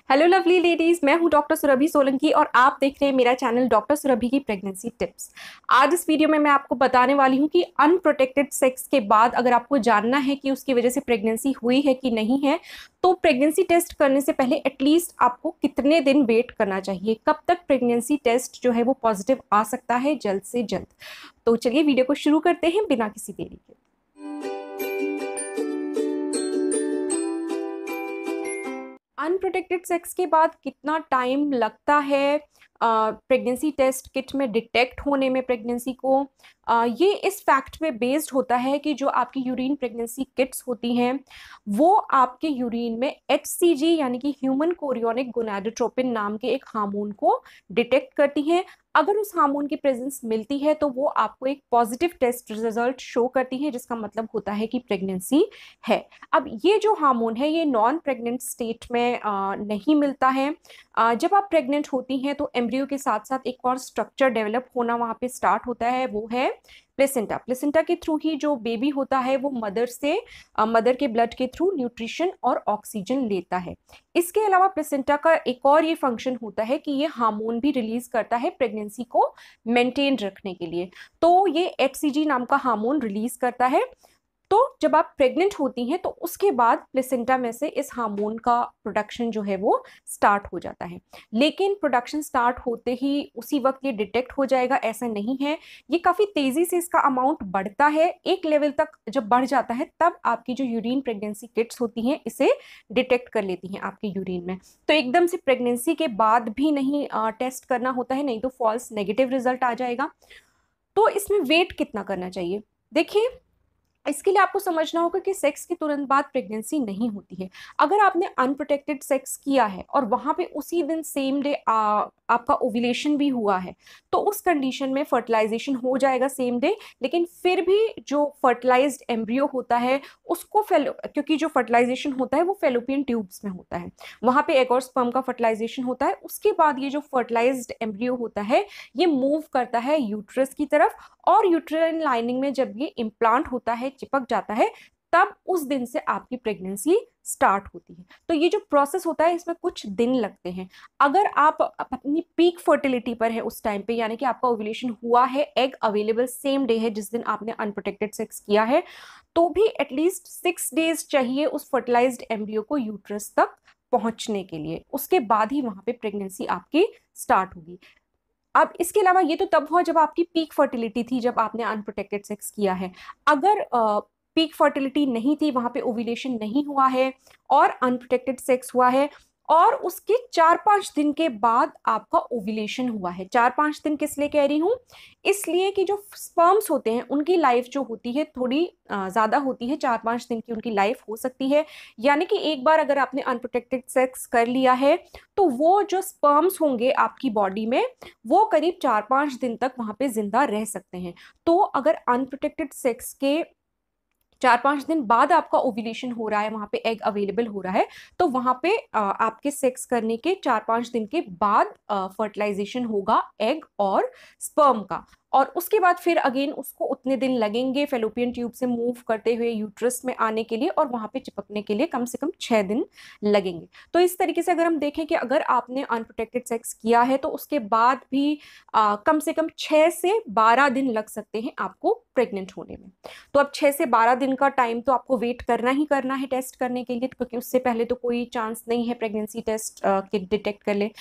Hello lovely ladies, मैं हूं doctor Surabhi Solanki और आप देख रहे हैं मेरा चैनल डॉक्टर सुरभि की प्रेगनेंसी टिप्स। आज इस वीडियो में मैं आपको बताने वाली हूं कि अनप्रोटेक्टेड सेक्स के बाद अगर आपको जानना है कि उसकी वजह से प्रेगनेंसी हुई है कि नहीं है, तो प्रेगनेंसी टेस्ट करने से पहले एटलीस्ट आपको कितने दिन वेट करना चाहिए, कब तक प्रेगनेंसी टेस्ट जो है वो पॉजिटिव आ सकता है जल्द से जल्द। तो चलिए वीडियो को शुरू करते हैं बिना किसी देरी के। अनप्रोटेक्टेड सेक्स के बाद कितना टाइम लगता है प्रेगनेंसी टेस्ट किट में डिटेक्ट होने में प्रेगनेंसी को, ये इस फैक्ट पे बेस्ड होता है कि जो आपकी यूरिन प्रेगनेंसी किट्स होती हैं वो आपके यूरिन में HCG यानी कि ह्यूमन कोरियोनिक गोनाडोट्रोपिन नाम के एक हार्मोन को डिटेक्ट करती हैं। अगर उस हार्मोन की प्रेजेंस मिलती है तो वो आपको एक पॉजिटिव टेस्ट रिजल्ट शो करती है, जिसका मतलब होता है कि प्रेगनेंसी है। अब ये जो हार्मोन है ये नॉन प्रेग्नेंट स्टेट में नहीं मिलता है। जब आप प्रेग्नेंट होती हैं तो एम्ब्रियो के साथ साथ एक और स्ट्रक्चर डेवलप होना वहाँ पे स्टार्ट होता है, वो है प्लेसेंटा। प्लेसेंटा के थ्रू ही जो बेबी होता है वो मदर के ब्लड के थ्रू न्यूट्रिशन और ऑक्सीजन लेता है। इसके अलावा प्लेसेंटा का एक और ये फंक्शन होता है कि ये हार्मोन भी रिलीज करता है प्रेगनेंसी को मेंटेन रखने के लिए। तो ये HCG नाम का हार्मोन रिलीज करता है। तो जब आप प्रेग्नेंट होती हैं तो उसके बाद प्लेसेंटा में से इस हार्मोन का प्रोडक्शन जो है वो स्टार्ट हो जाता है। लेकिन प्रोडक्शन स्टार्ट होते ही उसी वक्त ये डिटेक्ट हो जाएगा ऐसा नहीं है। ये काफ़ी तेज़ी से इसका अमाउंट बढ़ता है। एक लेवल तक जब बढ़ जाता है तब आपकी जो यूरिन प्रेगनेंसी किट्स होती हैं इसे डिटेक्ट कर लेती हैं आपके यूरिन में। तो एकदम से प्रेगनेंसी के बाद भी नहीं टेस्ट करना होता है, नहीं तो फॉल्स नेगेटिव रिजल्ट आ जाएगा। तो इसमें वेट कितना करना चाहिए, देखिए इसके लिए आपको समझना होगा कि सेक्स के तुरंत बाद प्रेगनेंसी नहीं होती है। अगर आपने अनप्रोटेक्टेड सेक्स किया है और वहां पे उसी दिन सेम डे आपका ओव्यूलेशन भी हुआ है तो उस कंडीशन में फर्टिलाइजेशन हो जाएगा सेम डे। लेकिन फिर भी जो फर्टिलाइज्ड एम्ब्रियो होता है उसको क्योंकि जो फर्टिलाइजेशन होता है वो फेलोपियन ट्यूब्स में होता है, वहां पे एग और स्पर्म का फर्टिलाइजेशन होता है। उसके बाद ये जो फर्टिलाइज्ड एम्ब्रियो होता है ये मूव करता है यूट्रस की तरफ, और यूट्राइन लाइनिंग में जब ये इम्प्लांट होता है, चिपक जाता है, तब उस दिन से आपकी प्रेगनेंसी स्टार्ट होती है। तो ये जो प्रोसेस होता है इसमें कुछ दिन लगते हैं। अगर आप अपनी पीक फर्टिलिटी पर है उस टाइम पे, यानी कि आपका ओव्यूलेशन हुआ है, एग अवेलेबल सेम डे है जिस दिन आपने अनप्रोटेक्टेड सेक्स किया है, तो भी एटलीस्ट 6 डेज चाहिए उस फर्टिलाइज्ड एम्ब्रियो को यूट्रस तक पहुंचने के लिए। उसके बाद ही वहां पे प्रेगनेंसी आपकी स्टार्ट होगी। अब इसके अलावा ये तो तब हुआ जब आपकी पीक फर्टिलिटी थी, जब आपने अनप्रोटेक्टेड सेक्स किया है। अगर पीक फर्टिलिटी नहीं थी, वहां पे ओव्यूलेशन नहीं हुआ है और अनप्रोटेक्टेड सेक्स हुआ है और उसके 4-5 दिन के बाद आपका ओव्यूलेशन हुआ है। 4-5 दिन किस लिए कह रही हूँ, इसलिए कि जो स्पर्म्स होते हैं उनकी लाइफ जो होती है थोड़ी ज़्यादा होती है, 4-5 दिन की उनकी लाइफ हो सकती है। यानी कि एक बार अगर आपने अनप्रोटेक्टेड सेक्स कर लिया है तो वो जो स्पर्म्स होंगे आपकी बॉडी में वो करीब 4-5 दिन तक वहाँ पे जिंदा रह सकते हैं। तो अगर अनप्रोटेक्टेड सेक्स के 4-5 दिन बाद आपका ओव्यूलेशन हो रहा है, वहां पे एग अवेलेबल हो रहा है, तो वहां पे आपके सेक्स करने के 4-5 दिन के बाद फर्टिलाइजेशन होगा एग और स्पर्म का। और उसके बाद फिर अगेन उसको उतने दिन लगेंगे फेलोपियन ट्यूब से मूव करते हुए यूट्रस में आने के लिए, और वहां पे चिपकने के लिए कम से कम 6 दिन लगेंगे। तो इस तरीके से अगर हम देखें कि अगर आपने अनप्रोटेक्टेड सेक्स किया है तो उसके बाद भी कम से कम 6 से 12 दिन लग सकते हैं आपको प्रेग्नेंट होने में। तो अब 6 से 12 दिन का टाइम तो आपको वेट करना ही करना है टेस्ट करने के लिए, क्योंकि उससे पहले तो कोई चांस नहीं है प्रेगनेंसी टेस्ट के डिटेक्ट कर ले।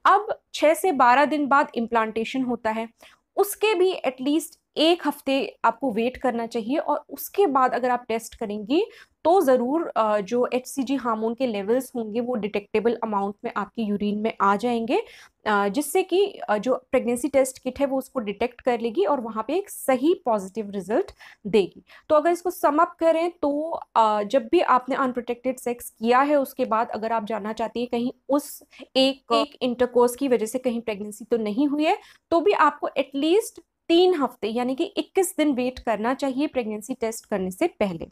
अब 6 से 12 दिन बाद इम्प्लांटेशन होता है, उसके भी एटलीस्ट 1 हफ्ते आपको वेट करना चाहिए, और उसके बाद अगर आप टेस्ट करेंगी तो ज़रूर जो HCG हार्मोन के लेवल्स होंगे वो डिटेक्टेबल अमाउंट में आपकी यूरिन में आ जाएंगे, जिससे कि जो प्रेगनेंसी टेस्ट किट है वो उसको डिटेक्ट कर लेगी और वहाँ पे एक सही पॉजिटिव रिजल्ट देगी। तो अगर इसको सम अप करें तो जब भी आपने अनप्रोटेक्टेड सेक्स किया है उसके बाद अगर आप जानना चाहती है कहीं उस एक इंटरकोर्स की वजह से कहीं प्रेगनेंसी तो नहीं हुई है, तो भी आपको एटलीस्ट 3 हफ्ते यानी कि 21 दिन वेट करना चाहिए प्रेगनेंसी टेस्ट करने से पहले।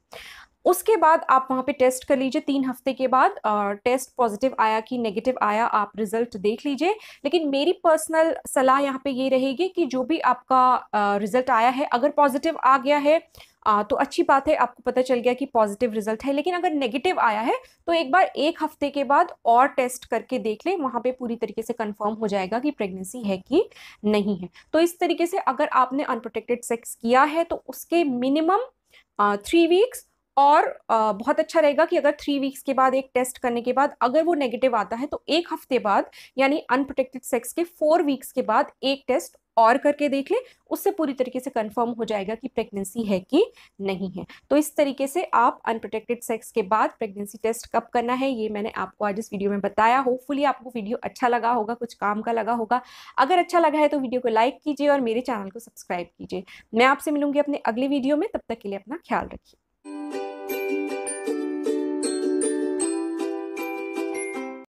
उसके बाद आप वहाँ पे टेस्ट कर लीजिए 3 हफ्ते के बाद, टेस्ट पॉजिटिव आया कि नेगेटिव आया आप रिजल्ट देख लीजिए। लेकिन मेरी पर्सनल सलाह यहाँ पे ये रहेगी कि जो भी आपका रिजल्ट आया है, अगर पॉजिटिव आ गया है तो अच्छी बात है, आपको पता चल गया कि पॉजिटिव रिजल्ट है। लेकिन अगर नेगेटिव आया है तो एक बार 1 हफ्ते के बाद और टेस्ट करके देख लें, वहाँ पे पूरी तरीके से कंफर्म हो जाएगा कि प्रेगनेंसी है कि नहीं है। तो इस तरीके से अगर आपने अनप्रोटेक्टेड सेक्स किया है तो उसके मिनिमम 3 वीक्स, और बहुत अच्छा रहेगा कि अगर 3 वीक्स के बाद एक टेस्ट करने के बाद अगर वो नेगेटिव आता है तो 1 हफ्ते बाद यानी अनप्रोटेक्टेड सेक्स के 4 वीक्स के बाद एक टेस्ट और करके देख ले। उससे पूरी तरीके से कंफर्म हो जाएगा कि प्रेगनेंसी है कि नहीं है। तो इस तरीके से आप अनप्रोटेक्टेड सेक्स के बाद प्रेगनेंसी टेस्ट कब करना है ये मैंने आपको आज इस वीडियो में बताया। होपफुली आपको वीडियो अच्छा लगा होगा, कुछ काम का लगा होगा। अगर अच्छा लगा है तो वीडियो को लाइक कीजिए और मेरे चैनल को सब्सक्राइब कीजिए। मैं आपसे मिलूंगी अपने अगले वीडियो में, तब तक के लिए अपना ख्याल रखिए।